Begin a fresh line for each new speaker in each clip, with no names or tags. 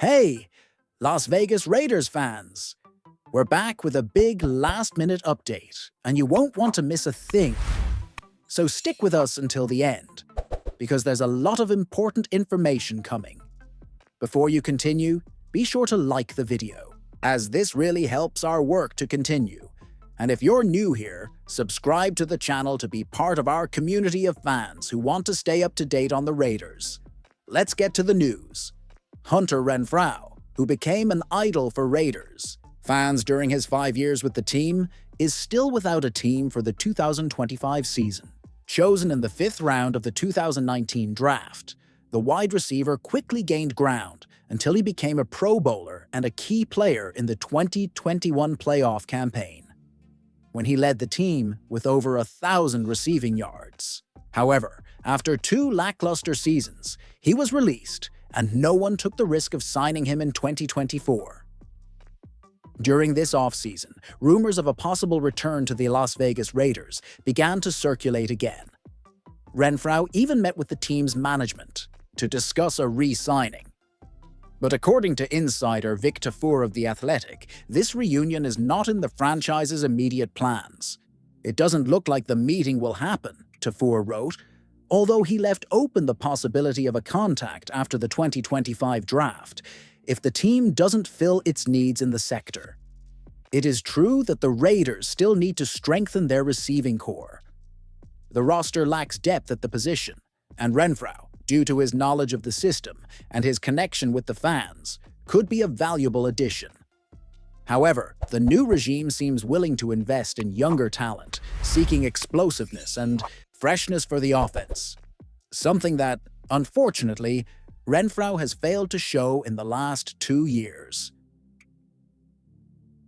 Hey, Las Vegas Raiders fans! We're back with a big last-minute update, and you won't want to miss a thing. So stick with us until the end, because there's a lot of important information coming. Before you continue, be sure to like the video, as this really helps our work to continue. And if you're new here, subscribe to the channel to be part of our community of fans who want to stay up to date on the Raiders. Let's get to the news. Hunter Renfrow, who became an idol for Raiders fans during his 5 years with the team, is still without a team for the 2025 season. Chosen in the 5th round of the 2019 draft, the wide receiver quickly gained ground until he became a Pro Bowler and a key player in the 2021 playoff campaign, when he led the team with over 1,000 receiving yards. However, after 2 lackluster seasons, he was released, and no one took the risk of signing him in 2024. During this offseason, rumors of a possible return to the Las Vegas Raiders began to circulate again. Renfrow even met with the team's management to discuss a re-signing. But according to insider Vic Tafur of The Athletic, this reunion is not in the franchise's immediate plans. It doesn't look like the meeting will happen, Tafur wrote, although he left open the possibility of a contact after the 2025 draft if the team doesn't fill its needs in the sector. It is true that the Raiders still need to strengthen their receiving core. The roster lacks depth at the position, and Renfrow, due to his knowledge of the system and his connection with the fans, could be a valuable addition. However, the new regime seems willing to invest in younger talent, seeking explosiveness and freshness for the offense, something that, unfortunately, Renfrow has failed to show in the last 2 years.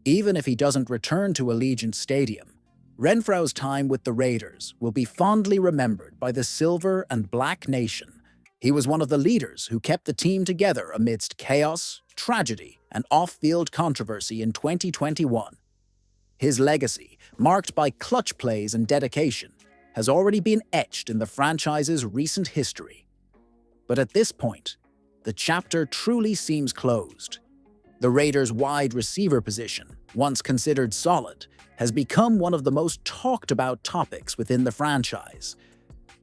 Even if he doesn't return to Allegiant Stadium, Renfrow's time with the Raiders will be fondly remembered by the Silver and Black Nation. He was one of the leaders who kept the team together amidst chaos, tragedy, and off-field controversy in 2021. His legacy, marked by clutch plays and dedication, has already been etched in the franchise's recent history. But at this point, the chapter truly seems closed. The Raiders' wide receiver position, once considered solid, has become one of the most talked-about topics within the franchise.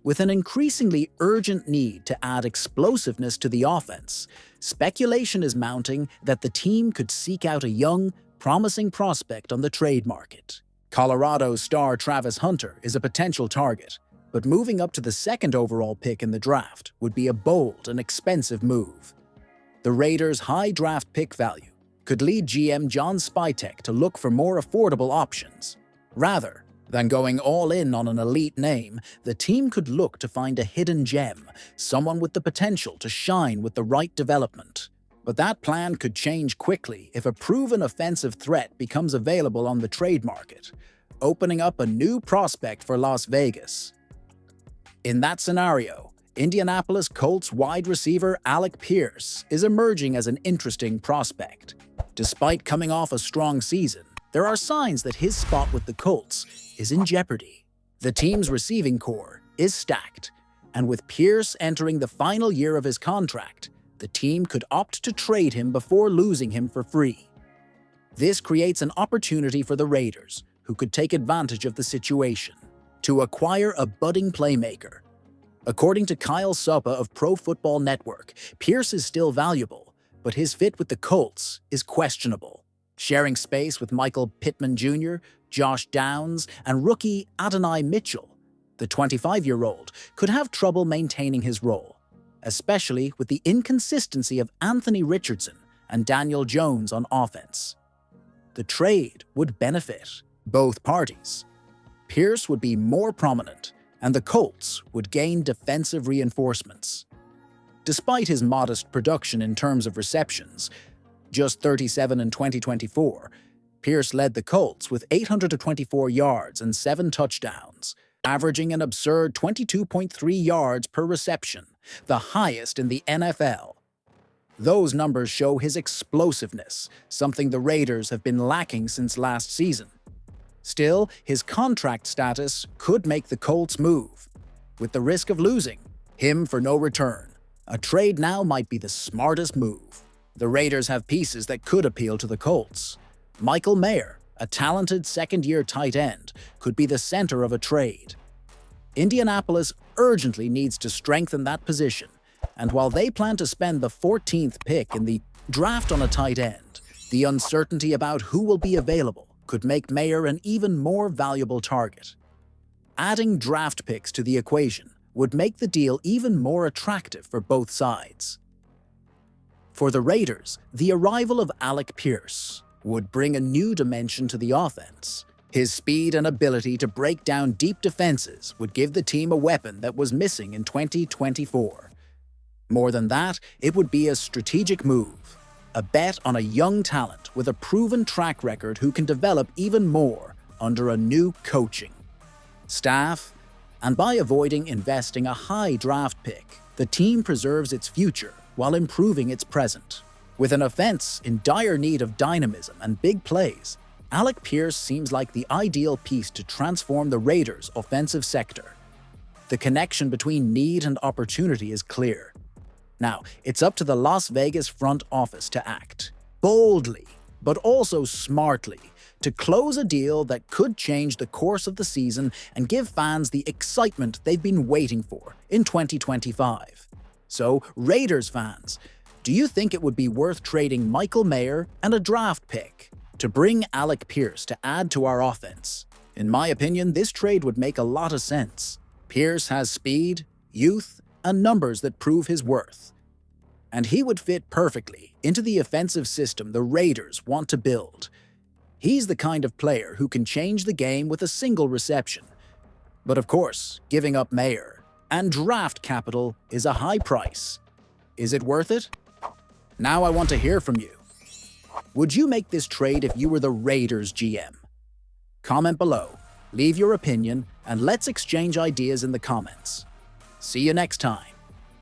With an increasingly urgent need to add explosiveness to the offense, speculation is mounting that the team could seek out a young, promising prospect on the trade market. Colorado star Travis Hunter is a potential target, but moving up to the 2nd overall pick in the draft would be a bold and expensive move. The Raiders' high draft pick value could lead GM John Spytek to look for more affordable options. Rather than going all in on an elite name, the team could look to find a hidden gem, someone with the potential to shine with the right development. But that plan could change quickly if a proven offensive threat becomes available on the trade market, opening up a new prospect for Las Vegas. In that scenario, Indianapolis Colts wide receiver Alec Pierce is emerging as an interesting prospect. Despite coming off a strong season, there are signs that his spot with the Colts is in jeopardy. The team's receiving core is stacked, and with Pierce entering the final year of his contract, the team could opt to trade him before losing him for free. This creates an opportunity for the Raiders, who could take advantage of the situation, to acquire a budding playmaker. According to Kyle Suppa of Pro Football Network, Pierce is still valuable, but his fit with the Colts is questionable. Sharing space with Michael Pittman Jr., Josh Downs, and rookie Adonai Mitchell, the 25-year-old could have trouble maintaining his role, especially with the inconsistency of Anthony Richardson and Daniel Jones on offense. The trade would benefit both parties. Pierce would be more prominent, and the Colts would gain defensive reinforcements. Despite his modest production in terms of receptions, just 37 in 2024, Pierce led the Colts with 824 yards and 7 touchdowns, averaging an absurd 22.3 yards per reception, the highest in the NFL. Those numbers show his explosiveness, something the Raiders have been lacking since last season. Still, his contract status could make the Colts move, with the risk of losing him for no return. A trade now might be the smartest move. The Raiders have pieces that could appeal to the Colts. Michael Mayer, a talented second-year tight end, could be the center of a trade. Indianapolis urgently needs to strengthen that position, and while they plan to spend the 14th pick in the draft on a tight end, the uncertainty about who will be available could make Mayer an even more valuable target. Adding draft picks to the equation would make the deal even more attractive for both sides. For the Raiders, the arrival of Alec Pierce would bring a new dimension to the offense. His speed and ability to break down deep defenses would give the team a weapon that was missing in 2024. More than that, it would be a strategic move, a bet on a young talent with a proven track record who can develop even more under a new coaching staff, and by avoiding investing a high draft pick, the team preserves its future while improving its present. With an offense in dire need of dynamism and big plays, Alec Pierce seems like the ideal piece to transform the Raiders' offensive sector. The connection between need and opportunity is clear. Now, it's up to the Las Vegas front office to act boldly, but also smartly, to close a deal that could change the course of the season and give fans the excitement they've been waiting for in 2025. So, Raiders fans, do you think it would be worth trading Michael Mayer and a draft pick to bring Alec Pierce to add to our offense? In my opinion, this trade would make a lot of sense. Pierce has speed, youth, and numbers that prove his worth, and he would fit perfectly into the offensive system the Raiders want to build. He's the kind of player who can change the game with a single reception. But of course, giving up Mayer and draft capital is a high price. Is it worth it? Now I want to hear from you. Would you make this trade if you were the Raiders GM? Comment below, leave your opinion, and let's exchange ideas in the comments. See you next time.